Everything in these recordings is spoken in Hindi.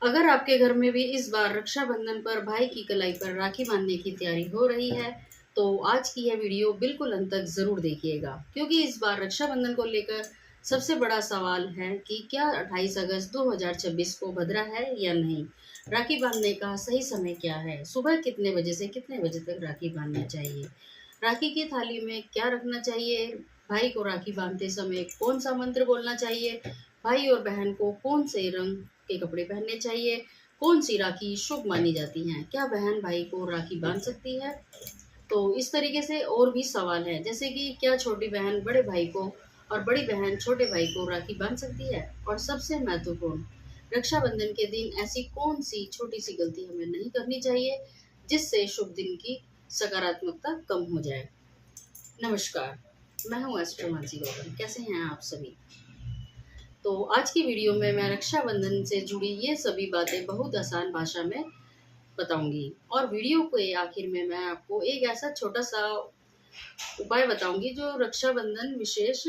अगर आपके घर में भी इस बार रक्षाबंधन पर भाई की कलाई पर राखी बांधने की तैयारी हो रही है, तो आज की यह वीडियो बिल्कुल अंत तक ज़रूर देखिएगा, क्योंकि इस बार रक्षाबंधन को लेकर सबसे बड़ा सवाल है कि क्या 28 अगस्त 2026 को भद्रा है या नहीं। राखी बांधने का सही समय क्या है, सुबह कितने बजे से कितने बजे तक राखी बांधनी चाहिए, राखी की थाली में क्या रखना चाहिए, भाई को राखी बांधते समय कौन सा मंत्र बोलना चाहिए, भाई और बहन को कौन से रंग के कपड़े पहनने चाहिए, कौन सी राखी शुभ मानी जाती हैं, क्या बहन भाई को राखी बांध सकती है। तो इस तरीके से और भी सवाल हैं, जैसे कि क्या छोटी बहन बड़े भाई को और बड़ी बहन छोटे भाई को राखी बांध सकती है, और सबसे महत्वपूर्ण, रक्षाबंधन के दिन ऐसी कौन सी छोटी सी गलती हमें नहीं करनी चाहिए जिससे शुभ दिन की सकारात्मकता कम हो जाए। नमस्कार, मैं हूँ एस्ट्रो मानसी गौतम। कैसे हैं आप सभी। तो आज की वीडियो में मैं रक्षाबंधन से जुड़ी ये सभी बातें बहुत आसान भाषा में बताऊंगी, और वीडियो के आखिर में मैं आपको एक ऐसा छोटा सा उपाय बताऊंगी जो रक्षाबंधन विशेष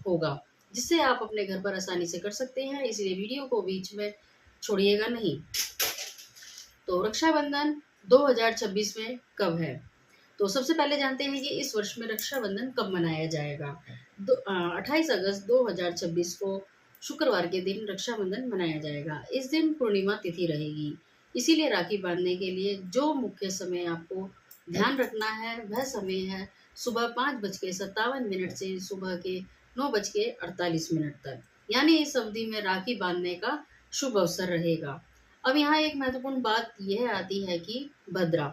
होगा, जिससे आप अपने घर पर आसानी से कर सकते हैं, इसलिए वीडियो को बीच में छोड़िएगा नहीं। तो रक्षाबंधन 2026 में कब है, तो सबसे पहले जानते हैं कि इस वर्ष में रक्षाबंधन कब मनाया जाएगा। 28 अगस्त 2026 को शुक्रवार के दिन रक्षाबंधन मनाया जाएगा। इस दिन पूर्णिमा तिथि रहेगी, इसीलिए राखी बांधने के लिए जो मुख्य समय आपको ध्यान रखना है वह समय है सुबह 5:57 से सुबह के 9:48 तक, यानी इस अवधि में राखी बांधने का शुभ अवसर रहेगा। अब यहाँ एक महत्वपूर्ण बात यह आती है कि भद्रा,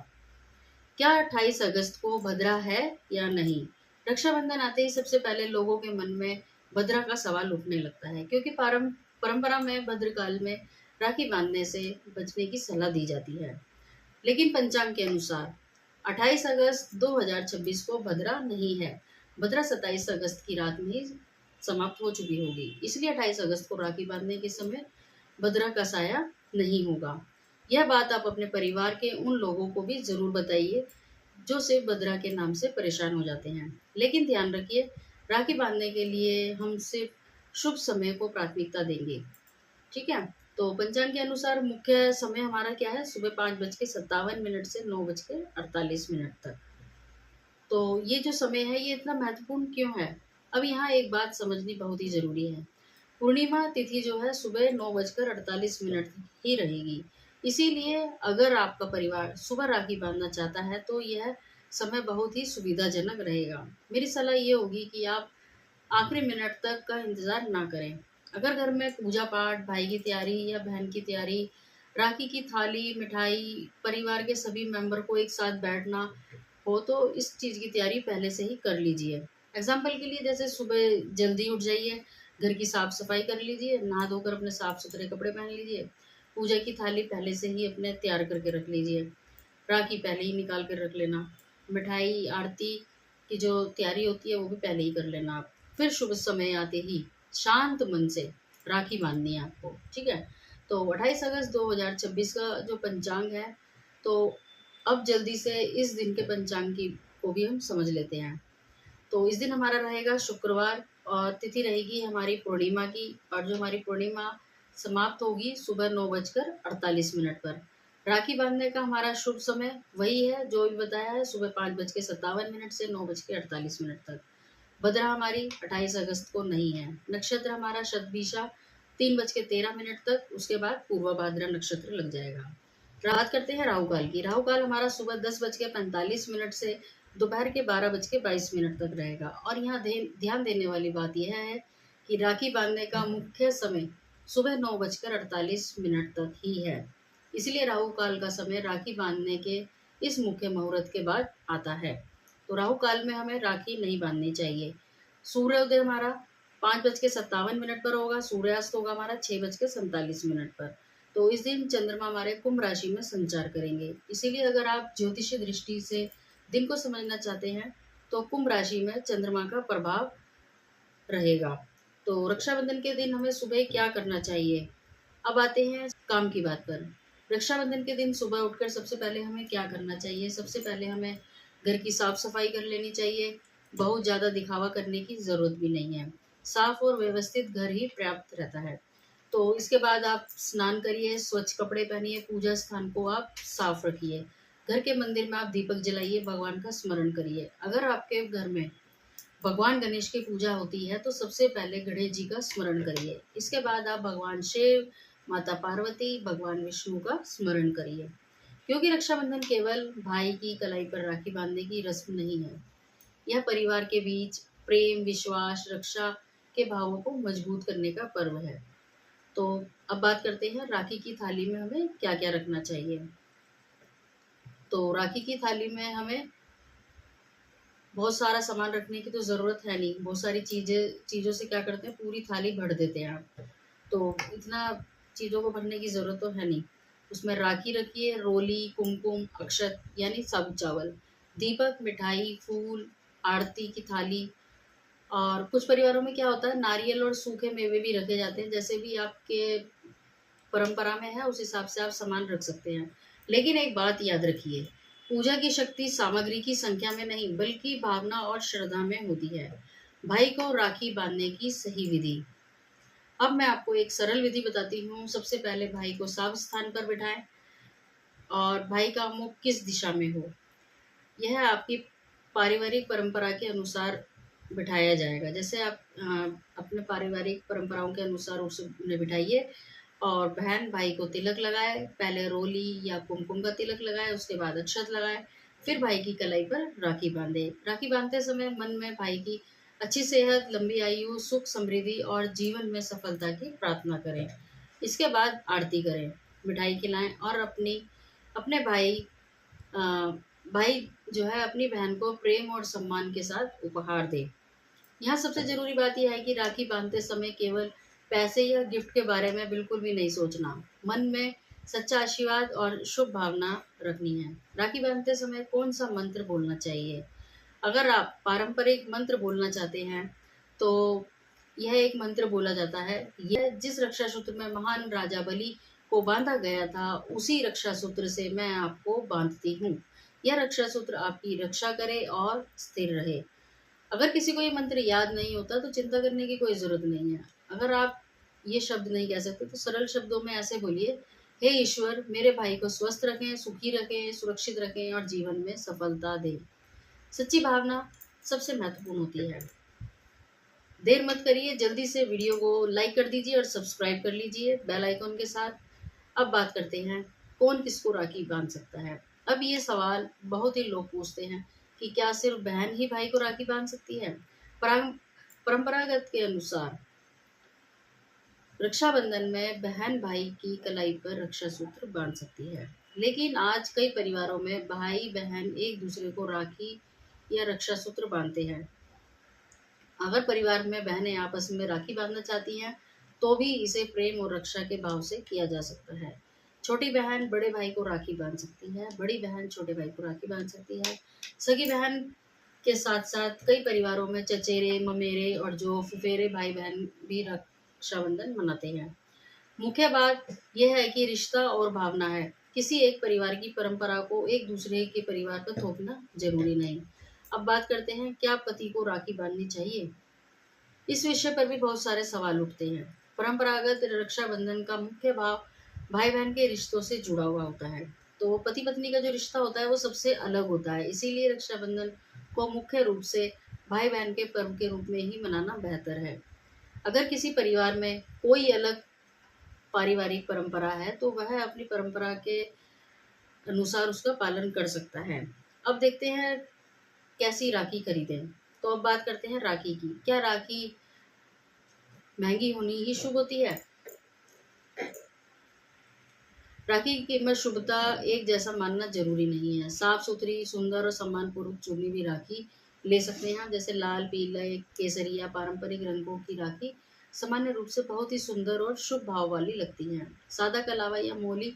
क्या 28 अगस्त को भद्रा है या नहीं। रक्षाबंधन आते ही सबसे पहले लोगों के मन में भद्रा का सवाल उठने लगता है, क्योंकि परंपरा में भद्रकाल में राखी बांधने से बचने की सलाह दी जाती है। लेकिन पंचांग के अनुसार 28 अगस्त 2026 को भद्रा नहीं है। भद्रा 27 अगस्त की रात में ही समाप्त हो चुकी होगी, इसलिए 28 अगस्त को राखी बांधने के समय भद्रा का साया नहीं होगा। यह बात आप अपने परिवार के उन लोगों को भी जरूर बताइए जो सिर्फ भद्रा के नाम से परेशान हो जाते हैं। लेकिन ध्यान रखिए, राखी बांधने के लिए हम सिर्फ शुभ समय को प्राथमिकता देंगे, ठीक है। तो पंचांग के अनुसार मुख्य समय हमारा क्या है, सुबह 5:57 से 9:48 तक। तो ये जो समय है ये इतना महत्वपूर्ण क्यों है। अब यहाँ एक बात समझनी बहुत ही जरूरी है। पूर्णिमा तिथि जो है सुबह 9:48 ही रहेगी, इसीलिए अगर आपका परिवार सुबह राखी बांधना चाहता है तो यह समय बहुत ही सुविधाजनक रहेगा। मेरी सलाह ये होगी कि आप आखिरी मिनट तक का इंतज़ार ना करें। अगर घर में पूजा पाठ, भाई की तैयारी या बहन की तैयारी, राखी की थाली, मिठाई, परिवार के सभी मेंबर को एक साथ बैठना हो, तो इस चीज़ की तैयारी पहले से ही कर लीजिए। एग्जाम्पल के लिए जैसे सुबह जल्दी उठ जाइए, घर की साफ सफाई कर लीजिए, नहा धोकर अपने साफ सुथरे कपड़े पहन लीजिए, पूजा की थाली पहले से ही अपने तैयार करके रख लीजिए, राखी पहले ही निकाल कर रख लेना, मिठाई आरती की जो तैयारी होती है वो भी पहले ही कर लेना आप। फिर शुभ समय आते ही शांत मन से राखी बांधनी है आपको, ठीक है। तो 28 अगस्त 2026 का जो पंचांग है, तो अब जल्दी से इस दिन के पंचांग की को भी हम समझ लेते हैं। तो इस दिन हमारा रहेगा शुक्रवार, और तिथि रहेगी हमारी पूर्णिमा की, और जो हमारी पूर्णिमा समाप्त होगी सुबह 9:48 पर। राखी बांधने का हमारा शुभ समय वही है जो भी बताया है, सुबह 5:57 से 9:48 तक। भद्रा हमारी 28 अगस्त को नहीं है। नक्षत्र हमारा शतभिषा 3:13 तक, उसके बाद पूर्व भाद्रा नक्षत्र लग जाएगा। बात करते हैं राहु काल की। राहु काल हमारा सुबह 10:45 से दोपहर के 12:22 तक रहेगा, और यहाँ ध्यान देने वाली बात यह है कि राखी बांधने का मुख्य समय सुबह 9:48 तक ही है, इसलिए राहु काल का समय राखी बांधने के इस मुख्य मुहूर्त के बाद आता है। तो राहु काल में हमें राखी नहीं बांधनी चाहिए। सूर्योदय हमारा 5:57 पर होगा, सूर्यास्त होगा हमारा 6:47 पर। तो इस दिन चंद्रमा हमारे कुंभ राशि में संचार करेंगे, इसीलिए अगर आप ज्योतिषीय दृष्टि से दिन को समझना चाहते हैं तो कुंभ राशि में चंद्रमा का प्रभाव रहेगा। तो रक्षाबंधन के दिन हमें सुबह क्या करना चाहिए। अब आते हैं काम की बात पर। रक्षाबंधन के दिन सुबह उठकर सबसे पहले हमें क्या करना चाहिए। सबसे पहले हमें घर की साफ सफाई कर लेनी चाहिए, बहुत ज़्यादा दिखावा करने की ज़रूरत भी नहीं है, साफ और व्यवस्थित घर ही पर्याप्त रहता है। तो इसके बाद आप स्नान करिए, स्वच्छ कपड़े पहनिए, पूजा स्थान को आप साफ रखिए, घर के मंदिर में आप दीपक जलाइए, भगवान का स्मरण करिए। अगर आपके घर में भगवान गणेश की पूजा होती है तो सबसे पहले गणेश जी का स्मरण करिए। इसके बाद आप भगवान शिव, माता पार्वती, भगवान विष्णु का स्मरण करिए। क्योंकि रक्षाबंधन केवल भाई की कलाई पर राखी बांधने की रस्म नहीं है, यह परिवार के बीच प्रेम, विश्वास, रक्षा के भावों को मजबूत करने का पर्व है। तो अब बात करते हैं राखी की थाली में हमें क्या क्या रखना चाहिए। तो राखी की थाली में हमें बहुत सारा सामान रखने की तो ज़रूरत है नहीं, बहुत सारी चीज़ों से क्या करते हैं, पूरी थाली भर देते हैं आप। तो इतना चीज़ों को भरने की ज़रूरत तो है नहीं। उसमें राखी रखिए, रोली, कुमकुम, अक्षत यानी साबुत चावल, दीपक, मिठाई, फूल, आरती की थाली। और कुछ परिवारों में क्या होता है, नारियल और सूखे मेवे भी रखे जाते हैं। जैसे भी आपके परंपरा में है उस हिसाब से आप सामान रख सकते हैं। लेकिन एक बात याद रखिए, पूजा की शक्ति सामग्री की संख्या में नहीं बल्कि भावना और श्रद्धा में होती है। भाई को राखी बांधने की सही विधि। अब मैं आपको एक सरल विधि बताती हूँ। सबसे पहले भाई को साफ स्थान पर बिठाएं और भाई का मुख किस दिशा में हो, यह आपकी पारिवारिक परंपरा के अनुसार बिठाया जाएगा। जैसे आप अपने पारिवारिक परंपराओं के अनुसार उसे उन्हें बिठाइए। और बहन भाई को तिलक लगाए, पहले रोली या कुमकुम का तिलक लगाए, उसके बाद अक्षत लगाए, फिर भाई की कलाई पर राखी बांधे। राखी बांधते समय मन में भाई की अच्छी सेहत, लंबी आयु, सुख, समृद्धि और जीवन में सफलता की प्रार्थना करें। इसके बाद आरती करें, मिठाई खिलाएं और अपने अ, भाई जो है अपनी बहन को प्रेम और सम्मान के साथ उपहार दे। यहाँ सबसे जरूरी बात यह है कि राखी बांधते समय केवल पैसे या गिफ्ट के बारे में बिल्कुल भी नहीं सोचना। मन में सच्चा आशीर्वाद और शुभ भावना रखनी है। राखी बांधते समय कौन सा मंत्र बोलना चाहिए? अगर आप पारंपरिक मंत्र बोलना चाहते हैं तो यह एक मंत्र बोला जाता है। यह जिस रक्षा सूत्र में महान राजा बलि को बांधा गया था, उसी रक्षा सूत्र से मैं आपको बांधती हूँ। यह रक्षा सूत्र आपकी रक्षा करे और स्थिर रहे। अगर किसी को ये मंत्र याद नहीं होता तो चिंता करने की कोई जरूरत नहीं है। अगर आप ये शब्द नहीं कह सकते तो सरल शब्दों में ऐसे बोलिए, हे ईश्वर, मेरे भाई को स्वस्थ रखें, सुखी रखें, सुरक्षित रखें और जीवन में सफलता दें। सच्ची भावना सबसे महत्वपूर्ण होती है। देर मत करिए, जल्दी से वीडियो को लाइक कर दीजिए और सब्सक्राइब कर लीजिए बेल आइकॉन के साथ। अब बात करते हैं कौन किसको राखी बांध सकता है। अब ये सवाल बहुत ही लोग पूछते हैं कि क्या सिर्फ बहन ही भाई को राखी बांध सकती है? परंपरागत के अनुसार रक्षाबंधन में बहन भाई की कलाई पर रक्षा सूत्र बांध सकती है। लेकिन आज कई परिवारों में भाई बहन एक दूसरे को राखी या रक्षा सूत्र बांधते हैं। अगर परिवार में बहनें आपस में राखी बांधना चाहती हैं तो भी इसे प्रेम और रक्षा के भाव से किया जा सकता है। छोटी बहन बड़े भाई को राखी बांध सकती है, बड़ी बहन छोटे भाई को राखी बांध सकती है। सगी बहन के साथ साथ कई परिवारों में चचेरे, ममेरे और जो फुफेरे भाई बहन भी रक्षाबंधन मनाते हैं। मुख्य बात यह है कि रिश्ता और भावना है। किसी एक परिवार की परंपरा को एक दूसरे के परिवार पर थोपना जरूरी नहीं। अब बात करते हैं क्या पति को राखी बांधनी चाहिए। इस विषय पर भी बहुत सारे सवाल उठते हैं। परंपरागत रक्षाबंधन का मुख्य भाव भाई बहन के रिश्तों से जुड़ा हुआ होता है। तो पति पत्नी का जो रिश्ता होता है वो सबसे अलग होता है, इसीलिए रक्षाबंधन को मुख्य रूप से भाई बहन के पर्व के रूप में ही मनाना बेहतर है। अगर किसी परिवार में कोई अलग पारिवारिक परंपरा है तो वह अपनी परंपरा के अनुसार उसका पालन कर सकता है। अब देखते हैं कैसी राखी खरीदें। तो अब बात करते हैं राखी की। क्या राखी महंगी होनी ही शुभ होती है? राखी की कीमत, शुभता एक जैसा मानना जरूरी नहीं है। साफ सुथरी, सुंदर और सम्मानपूर्वक चुनी हुई राखी ले सकते हैं। जैसे लाल, पीले, केसरी या पारंपरिक रंगों की राखी सामान्य रूप से बहुत ही सुंदर और शुभ भाव वाली लगती हैं। सादा कलावा या मोली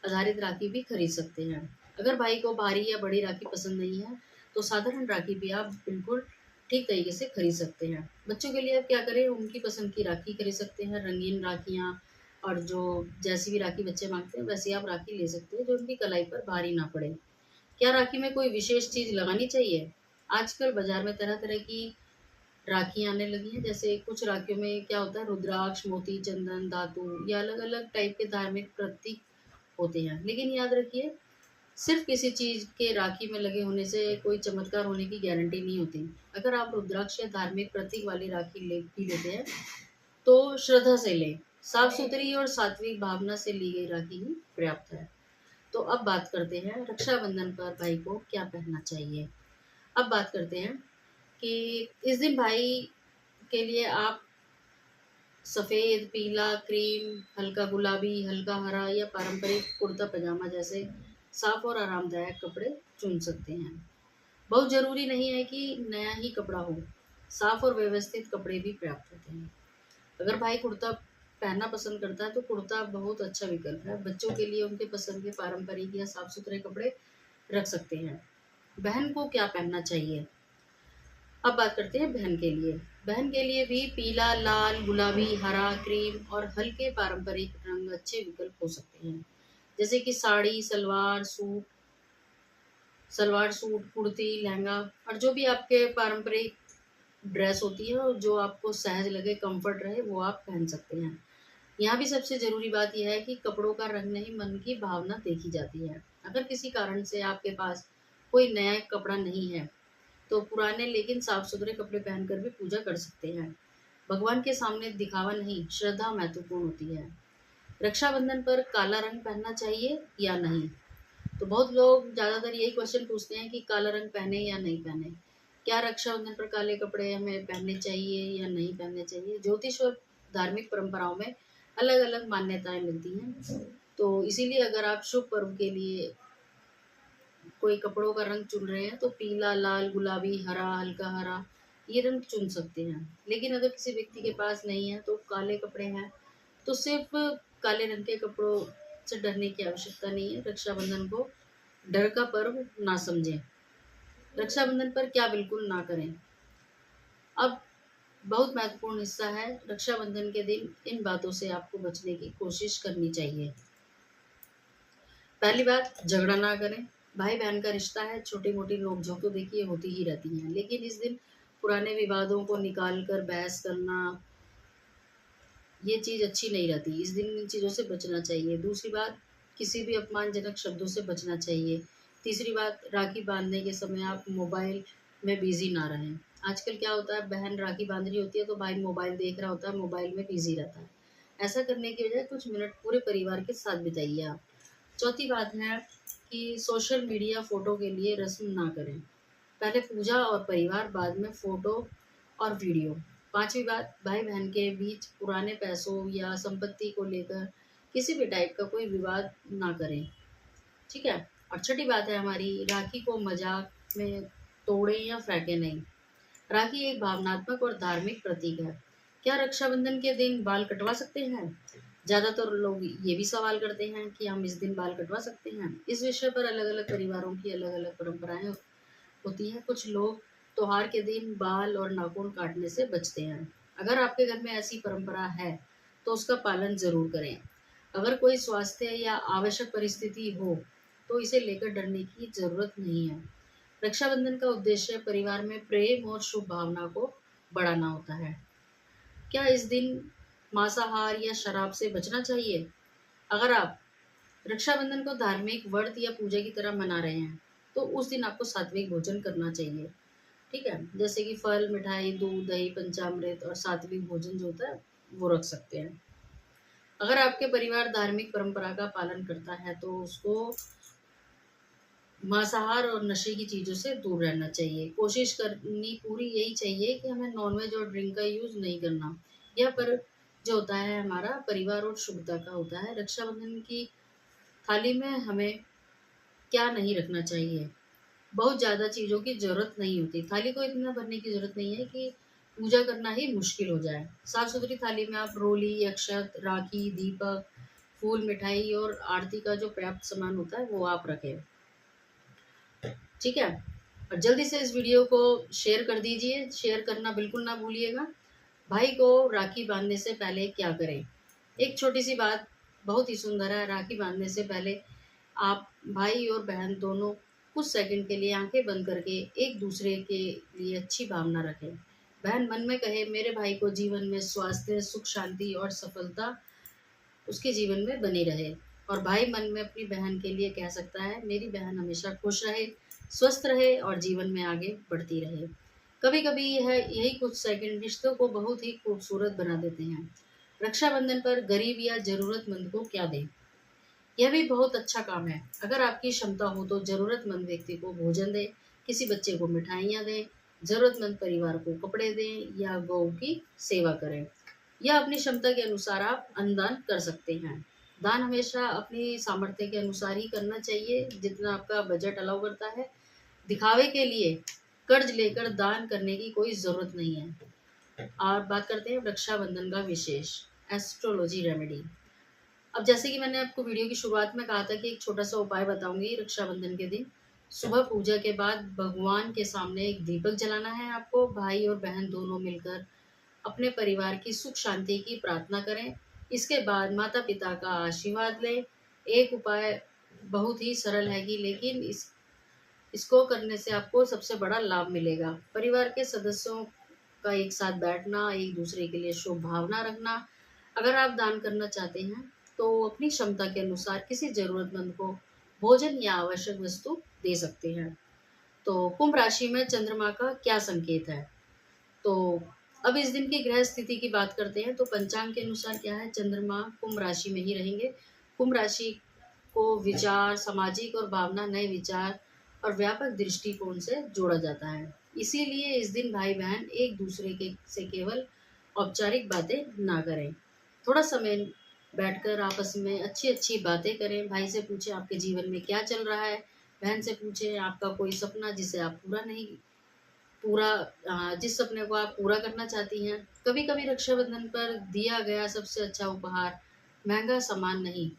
आधारित राखी भी खरीद सकते हैं। अगर भाई को भारी या बड़ी राखी पसंद नहीं है तो साधारण राखी भी आप बिल्कुल ठीक तरीके से खरीद सकते हैं। बच्चों के लिए आप क्या करें, उनकी पसंद की राखी खरीद सकते हैं। रंगीन राखियाँ और जो जैसी भी राखी बच्चे मांगते हैं वैसे आप राखी ले सकते हैं जो उनकी कलाई पर भारी ना पड़े। क्या राखी में कोई विशेष चीज़ लगानी चाहिए? आजकल बाजार में तरह तरह की राखी आने लगी हैं। जैसे कुछ राखियों में क्या होता है, रुद्राक्ष, मोती, चंदन, धातु या अलग अलग टाइप के धार्मिक प्रतीक होते हैं। लेकिन याद रखिए, सिर्फ किसी चीज़ के राखी में लगे होने से कोई चमत्कार होने की गारंटी नहीं होती। अगर आप रुद्राक्ष या धार्मिक प्रतीक वाली राखी भी लेते हैं तो श्रद्धा से लें। साफ सुथरी और सात्विक भावना से ली गई राखी ही पर्याप्त है। तो अब बात करते हैं रक्षाबंधन पर भाई को क्या पहनना चाहिए। अब बात करते हैं कि इस दिन भाई के लिए आप सफ़ेद, पीला, क्रीम, हल्का गुलाबी, हल्का हरा या पारंपरिक कुर्ता पजामा जैसे साफ और आरामदायक कपड़े चुन सकते हैं। बहुत ज़रूरी नहीं है कि नया ही कपड़ा हो, साफ और व्यवस्थित कपड़े भी पर्याप्त होते हैं। अगर भाई कुर्ता पहनना पसंद करता है तो कुर्ता बहुत अच्छा विकल्प है। बच्चों के लिए उनके पसंद के पारंपरिक या साफ सुथरे कपड़े रख सकते हैं। बहन को क्या पहनना चाहिए। अब बात करते हैं बहन के लिए। बहन के लिए भी पीला, लाल, गुलाबी, हरा, क्रीम और हल्के पारंपरिक रंग अच्छे विकल्प हो सकते हैं। जैसे कि साड़ी, सलवार सूट, कुर्ती, लहंगा और जो भी आपके पारंपरिक ड्रेस होती है और जो आपको सहज लगे, कंफर्ट रहे, वो आप पहन सकते हैं। यहाँ भी सबसे ज़रूरी बात यह है कि कपड़ों का रंग नहीं, मन की भावना देखी जाती है। अगर किसी कारण से आपके पास कोई नया कपड़ा नहीं है तो पुराने लेकिन साफ सुथरे कपड़े पहनकर भी पूजा कर सकते हैं। भगवान के सामने दिखावा नहीं, श्रद्धा महत्वपूर्ण होती है। रक्षाबंधन पर काला रंग पहनना चाहिए या नहीं। तो बहुत लोग ज़्यादातर यही क्वेश्चन पूछते हैं कि काला रंग पहने या नहीं पहने। क्या रक्षाबंधन पर काले कपड़े हमें पहनने चाहिए या नहीं पहनने चाहिए। ज्योतिष और धार्मिक परंपराओं में अलग अलग मान्यताएं मिलती हैं। तो इसीलिए अगर आप शुभ पर्व के लिए कोई कपड़ों का रंग चुन रहे हैं तो पीला, लाल, गुलाबी, हरा, हल्का हरा ये रंग चुन सकते हैं। लेकिन अगर किसी व्यक्ति के पास नहीं है तो काले कपड़े हैं तो सिर्फ काले रंग के कपड़ों से डरने की आवश्यकता नहीं है। रक्षाबंधन को डर का पर्व ना समझें। रक्षाबंधन पर क्या बिल्कुल ना करें। अब बहुत महत्वपूर्ण हिस्सा है, रक्षाबंधन के दिन इन बातों से आपको बचने की कोशिश करनी चाहिए। पहली बात, झगड़ा ना करें। भाई बहन का रिश्ता है, छोटी मोटी नोकझोंक तो देखिए होती ही रहती हैं, लेकिन इस दिन पुराने विवादों को निकाल कर बहस करना ये चीज़ अच्छी नहीं रहती। इस दिन इन चीज़ों से बचना चाहिए। दूसरी बात, किसी भी अपमानजनक शब्दों से बचना चाहिए। तीसरी बात, राखी बांधने के समय आप मोबाइल में बिजी ना रहें। आजकल क्या होता है, बहन राखी बांध रही होती है तो भाई मोबाइल देख रहा होता है, मोबाइल में बिजी रहता है। ऐसा करने की बजाय कुछ मिनट पूरे परिवार के साथ बिताइए आप। चौथी बात है कि सोशल मीडिया फ़ोटो के लिए रस्म ना करें। पहले पूजा और परिवार, बाद में फ़ोटो और वीडियो। पांचवी बात, भाई बहन के बीच पुराने पैसों या संपत्ति को लेकर किसी भी टाइप का कोई विवाद ना करें। ठीक है। और छठी बात है हमारी, राखी को मजाक में तोड़ें या फेंकें नहीं। राखी एक भावनात्मक और धार्मिक प्रतीक है। क्या रक्षाबंधन के दिन बाल कटवा सकते हैं। ज़्यादातर लोग ये भी सवाल करते हैं कि हम इस दिन बाल कटवा सकते हैं। इस विषय पर अलग अलग परिवारों की अलग अलग परंपराएं होती हैं। कुछ लोग त्योहार के दिन बाल और नाखून काटने से बचते हैं। अगर आपके घर में ऐसी परंपरा है तो उसका पालन जरूर करें। अगर कोई स्वास्थ्य या आवश्यक परिस्थिति हो तो इसे लेकर डरने की जरूरत नहीं है। रक्षाबंधन का उद्देश्य परिवार में प्रेम और शुभ भावना को बढ़ाना होता है। क्या इस दिन मांसाहार या शराब से बचना चाहिए। अगर आप रक्षाबंधन को धार्मिक व्रत या पूजा की तरह मना रहे हैं तो उस दिन आपको सात्विक भोजन करना चाहिए। ठीक है, जैसे कि फल, मिठाई, दूध, दही, पंचामृत और सात्विक भोजन जो होता है वो रख सकते हैं। अगर आपके परिवार धार्मिक परंपरा का पालन करता है तो उसको मांसाहार और नशे की चीज़ों से दूर रहना चाहिए। कोशिश करनी पूरी यही चाहिए कि हमें नॉनवेज और ड्रिंक का यूज़ नहीं करना। यह पर जो होता है हमारा परिवार और शुभता का होता है। रक्षाबंधन की थाली में हमें क्या नहीं रखना चाहिए। बहुत ज़्यादा चीज़ों की ज़रूरत नहीं होती। थाली को इतना भरने की ज़रूरत नहीं है कि पूजा करना ही मुश्किल हो जाए। साफ सुथरी थाली में आप रोली, अक्षत, राखी, दीपक, फूल, मिठाई और आरती का जो पर्याप्त सामान होता है वो आप रखें। ठीक है। और जल्दी से इस वीडियो को शेयर कर दीजिए। शेयर करना बिल्कुल ना भूलिएगा। भाई को राखी बांधने से पहले क्या करें। एक छोटी सी बात बहुत ही सुंदर है। राखी बांधने से पहले आप भाई और बहन दोनों कुछ सेकंड के लिए आंखें बंद करके एक दूसरे के लिए अच्छी भावना रखें। बहन मन में कहे मेरे भाई को जीवन में स्वास्थ्य, सुख, शांति और सफलता उसके जीवन में बनी रहे, और भाई मन में अपनी बहन के लिए कह सकता है मेरी बहन हमेशा खुश रहे, स्वस्थ रहे और जीवन में आगे बढ़ती रहे। कभी कभी यही कुछ सेकंड रिश्तों को बहुत ही खूबसूरत बना देते हैं। रक्षाबंधन पर गरीब या जरूरतमंद को क्या दें, यह भी बहुत अच्छा काम है। अगर आपकी क्षमता हो तो जरूरतमंद व्यक्ति को भोजन दें, किसी बच्चे को मिठाइयाँ दें, जरूरतमंद परिवार को कपड़े दें या गौ की सेवा करें, या अपनी क्षमता के अनुसार आप अन्नदान कर सकते हैं। दान हमेशा अपनी सामर्थ्य के अनुसार ही करना चाहिए, जितना आपका बजट अलाउ करता है। दिखावे के लिए कर्ज लेकर दान करने की कोई ज़रूरत नहीं है। और बात करते हैं रक्षाबंधन का विशेष एस्ट्रोलॉजी रेमेडी। अब जैसे कि मैंने आपको वीडियो की शुरुआत में कहा था कि एक छोटा सा उपाय बताऊंगी रक्षाबंधन के दिन। सुबह पूजा के बाद भगवान के सामने एक दीपक जलाना है आपको। भाई और बहन दोनों मिलकर अपने परिवार की सुख शांति की प्रार्थना करें। इसके बाद माता पिता का आशीर्वाद लें। एक उपाय बहुत ही सरल है कि लेकिन इसको करने से आपको सबसे बड़ा लाभ मिलेगा। परिवार के सदस्यों का एक साथ बैठना, एक दूसरे के लिए शुभ भावना रखना। अगर आप दान करना चाहते हैं तो अपनी क्षमता के अनुसार किसी जरूरतमंद को भोजन या आवश्यक वस्तु दे सकते हैं। तो कुंभ राशि में चंद्रमा का क्या संकेत है? तो अब इस दिन की ग्रह स्थिति की बात करते हैं। तो पंचांग के अनुसार क्या है, चंद्रमा कुंभ राशि में ही रहेंगे। कुंभ राशि को विचार, सामाजिक और भावना, नए विचार और व्यापक दृष्टिकोण से जोड़ा जाता है। इसीलिए इस दिन भाई बहन एक दूसरे के से केवल औपचारिक बातें ना करें। थोड़ा समय बैठकर आपस में अच्छी अच्छी बातें करें। भाई से पूछें आपके जीवन में क्या चल रहा है, बहन से पूछें आपका कोई सपना जिसे आप जिस सपने को आप पूरा करना चाहती हैं। कभी कभी रक्षाबंधन पर दिया गया सबसे अच्छा उपहार महंगा सामान नहीं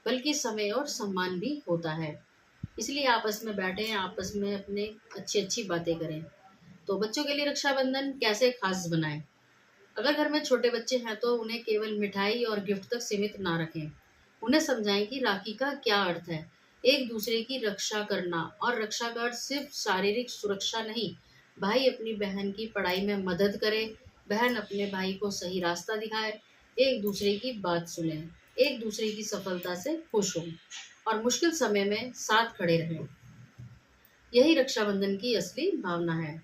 बल्कि समय और सम्मान भी होता है। इसलिए आपस में बैठें, आपस में अपने अच्छी अच्छी बातें करें। तो बच्चों के लिए रक्षाबंधन कैसे खास बनाएं? अगर घर में छोटे बच्चे हैं तो उन्हें केवल मिठाई और गिफ्ट तक सीमित ना रखें। उन्हें समझाएं कि राखी का क्या अर्थ है, एक दूसरे की रक्षा करना। और रक्षा का अर्थ सिर्फ शारीरिक सुरक्षा नहीं, भाई अपनी बहन की पढ़ाई में मदद करे, बहन अपने भाई को सही रास्ता दिखाए, एक दूसरे की बात सुने, एक दूसरे की सफलता से खुश हों और मुश्किल समय में साथ खड़े रहें। यही रक्षाबंधन की असली भावना है।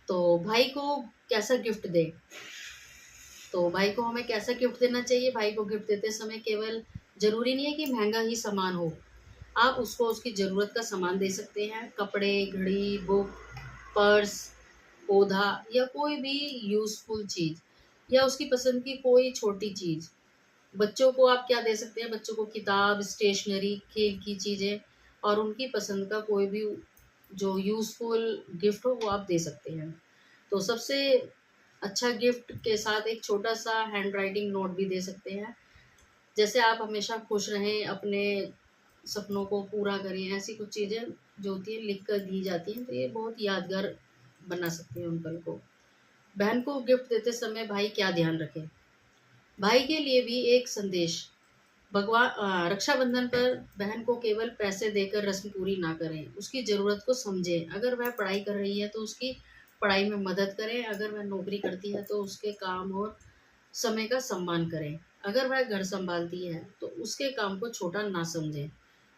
तो भाई को कैसा गिफ्ट दे? तो भाई को हमें कैसा गिफ्ट देना चाहिए? भाई को गिफ्ट देते समय केवल जरूरी नहीं है कि महंगा ही सामान हो, आप उसको उसकी ज़रूरत का सामान दे सकते हैं। कपड़े, घड़ी, बुक, पर्स, पौधा या कोई भी यूज़फुल चीज़, या उसकी पसंद की कोई छोटी चीज़। बच्चों को आप क्या दे सकते हैं? बच्चों को किताब, स्टेशनरी, खेल की चीज़ें और उनकी पसंद का कोई भी जो यूज़फुल गिफ्ट हो वो आप दे सकते हैं। तो सबसे अच्छा गिफ्ट के साथ एक छोटा सा हैंड राइटिंग नोट भी दे सकते हैं। जैसे आप हमेशा खुश रहें, अपने सपनों को पूरा करें, ऐसी कुछ चीज़ें जो होती हैं लिख कर दी जाती हैं, तो ये बहुत यादगार बना सकते हैं उन पल को। बहन को गिफ्ट देते समय भाई क्या ध्यान रखें? भाई के लिए भी एक संदेश। रक्षाबंधन पर बहन को केवल पैसे देकर रस्म पूरी ना करें, उसकी ज़रूरत को समझें। अगर वह पढ़ाई कर रही है तो उसकी पढ़ाई में मदद करें, अगर वह नौकरी करती है तो उसके काम और समय का सम्मान करें, अगर वह घर संभालती है तो उसके काम को छोटा ना समझें।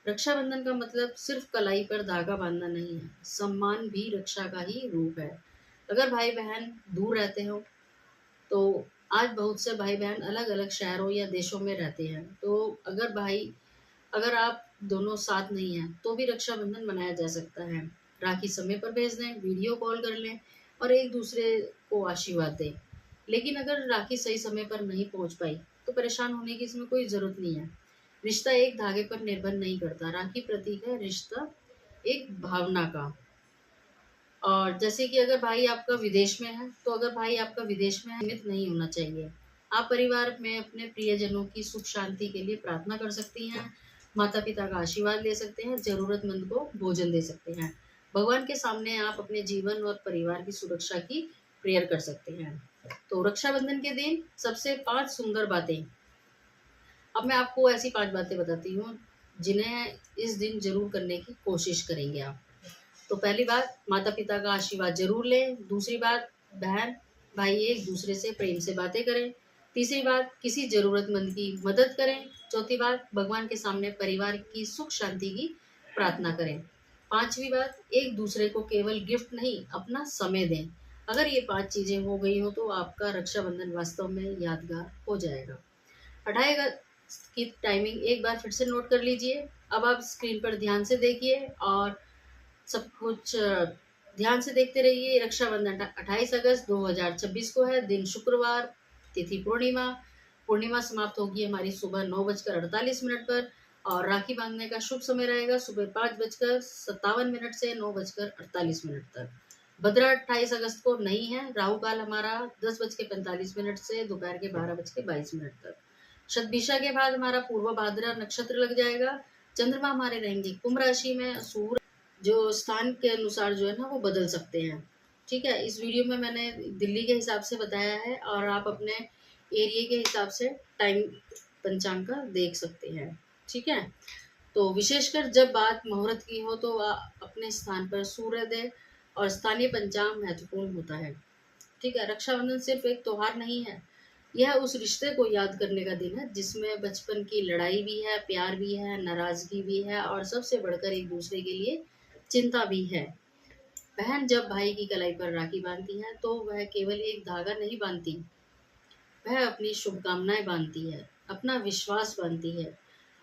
रक्षाबंधन का मतलब सिर्फ कलाई पर धागा बांधना नहीं है, सम्मान भी रक्षा का ही रूप है। अगर भाई बहन दूर रहते हो तो आज बहुत से भाई बहन अलग अलग शहरों या देशों में रहते हैं, तो अगर आप दोनों साथ नहीं हैं तो भी रक्षाबंधन मनाया जा सकता है। राखी समय पर भेज दें, वीडियो कॉल कर लें और एक दूसरे को आशीर्वाद दें। लेकिन अगर राखी सही समय पर नहीं पहुंच पाई तो परेशान होने की इसमें कोई ज़रूरत नहीं है। रिश्ता एक धागे पर निर्भर नहीं करता, राखी प्रतीक है, रिश्ता एक भावना का। और जैसे कि अगर भाई आपका विदेश में है तो अगर भाई आपका विदेश में है, सीमित नहीं होना चाहिए। आप परिवार में अपने प्रियजनों की सुख शांति के लिए प्रार्थना कर सकती हैं, माता पिता का आशीर्वाद ले सकते हैं, जरूरतमंद को भोजन दे सकते हैं। भगवान के सामने आप अपने जीवन और परिवार की सुरक्षा की प्रेयर कर सकते हैं। तो रक्षाबंधन के दिन सबसे 5 सुंदर बातें। अब मैं आपको ऐसी 5 बातें बताती हूँ जिन्हें इस दिन जरूर करने की कोशिश करेंगे आप। तो पहली बात, माता पिता का आशीर्वाद जरूर लें। दूसरी बात, बहन भाई एक दूसरे से प्रेम से बातें करें। तीसरी बात, किसी जरूरतमंद की मदद करें। चौथी बात, भगवान के सामने परिवार की सुख शांति की प्रार्थना करें। पांचवी बात, एक दूसरे को केवल गिफ्ट नहीं, अपना समय दें। अगर ये 5 चीजें हो गई हो तो आपका रक्षाबंधन वास्तव में यादगार हो जाएगा। 28 अगस्त की टाइमिंग एक बार फिर से नोट कर लीजिए। अब आप स्क्रीन पर ध्यान से देखिए और सब कुछ ध्यान से देखते रहिए। रक्षाबंधन 28 अगस्त 2026 को है, दिन शुक्रवार, तिथि पूर्णिमा। पूर्णिमा समाप्त होगी हमारी सुबह 9:48 पर और राखी बांधने का शुभ समय रहेगा सुबह 5:57 से 9:48 तक। भद्रा 28 अगस्त को नहीं है। राहु काल हमारा 10:45 से दोपहर के 12:22 तक। शतभिषा के बाद हमारा पूर्व भाद्रा नक्षत्र लग जाएगा। चंद्रमा हमारे रहेंगे कुंभ राशि में। सूर्य जो स्थान के अनुसार जो है ना वो बदल सकते हैं। ठीक है, इस वीडियो में मैंने दिल्ली के हिसाब से बताया है और आप अपने एरिया के हिसाब से टाइम पंचांग का देख सकते हैं। ठीक है, तो विशेषकर जब बात मुहूर्त की हो तो अपने स्थान पर सूर्योदय और स्थानीय पंचांग महत्वपूर्ण होता है। ठीक है, रक्षाबंधन सिर्फ एक त्योहार नहीं है, यह उस रिश्ते को याद करने का दिन है जिसमें बचपन की लड़ाई भी है, प्यार भी है, नाराजगी भी है और सबसे बढ़कर एक दूसरे के लिए चिंता भी है। बहन जब भाई की कलाई पर राखी बांधती है तो वह केवल एक धागा नहीं बांधती, वह अपनी शुभकामनाएं बांधती है, अपना विश्वास बांधती है।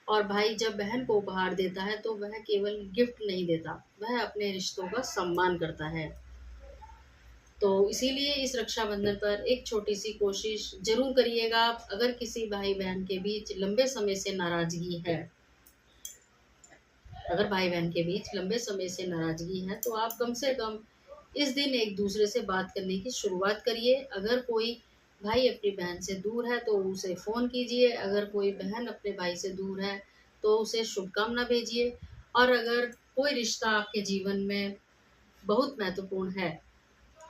और भाई जब बहन को उपहार देता है तो वह केवल गिफ्ट नहीं देता, वह अपने रिश्तों का सम्मान करता है। तो इसीलिए इस रक्षाबंधन पर एक छोटी सी कोशिश जरूर करिएगा। अगर किसी भाई बहन के बीच लंबे समय से नाराजगी है, अगर भाई बहन के बीच लंबे समय से नाराजगी है तो आप कम से कम इस दिन एक दूसरे से बात करने की शुरुआत करिए। अगर कोई भाई अपनी बहन से दूर है तो उसे फ़ोन कीजिए। अगर कोई बहन अपने भाई से दूर है तो उसे शुभकामना भेजिए। और अगर कोई रिश्ता आपके जीवन में बहुत महत्वपूर्ण है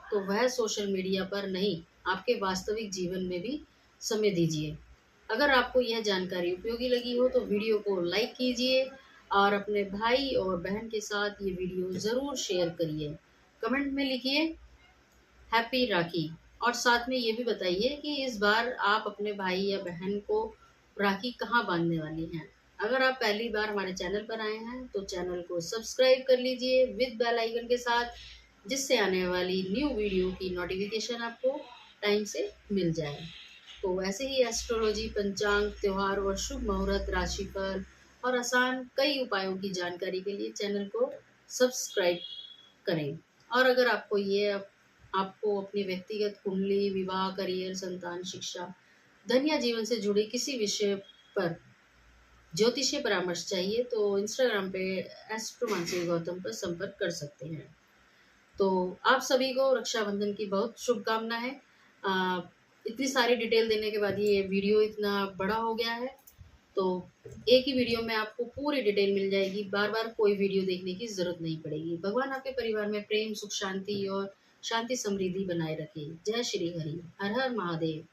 तो वह सोशल मीडिया पर नहीं, आपके वास्तविक जीवन में भी समय दीजिए। अगर आपको यह जानकारी उपयोगी लगी हो तो वीडियो को लाइक कीजिए और अपने भाई और बहन के साथ ये वीडियो ज़रूर शेयर करिए। कमेंट में लिखिए हैप्पी राखी और साथ में ये भी बताइए कि इस बार आप अपने भाई या बहन को राखी कहाँ बांधने वाली हैं। अगर आप पहली बार हमारे चैनल पर आए हैं तो चैनल को सब्सक्राइब कर लीजिए विद बेल आइकन के साथ, जिससे आने वाली न्यू वीडियो की नोटिफिकेशन आपको टाइम से मिल जाए। तो ऐसे ही एस्ट्रोलॉजी, पंचांग, त्योहार और शुभ मुहूर्त, राशिफल और आसान कई उपायों की जानकारी के लिए चैनल को सब्सक्राइब करें। और अगर आपको अपनी व्यक्तिगत कुंडली, विवाह, करियर, संतान, शिक्षा, धन या जीवन से जुड़े किसी विषय पर ज्योतिषीय परामर्श चाहिए तो इंस्टाग्राम पे एस्ट्रोमानसी गौतम पर संपर्क कर सकते हैं। तो आप सभी को रक्षाबंधन की बहुत शुभकामनाएं। इतनी सारी डिटेल देने के बाद ये वीडियो इतना बड़ा हो गया है, तो एक ही वीडियो में आपको पूरी डिटेल मिल जाएगी, बार बार कोई वीडियो देखने की जरूरत नहीं पड़ेगी। भगवान आपके परिवार में प्रेम, सुख, शांति और शांति समृद्धि बनाए रखे। जय श्री हरि, हर हर महादेव।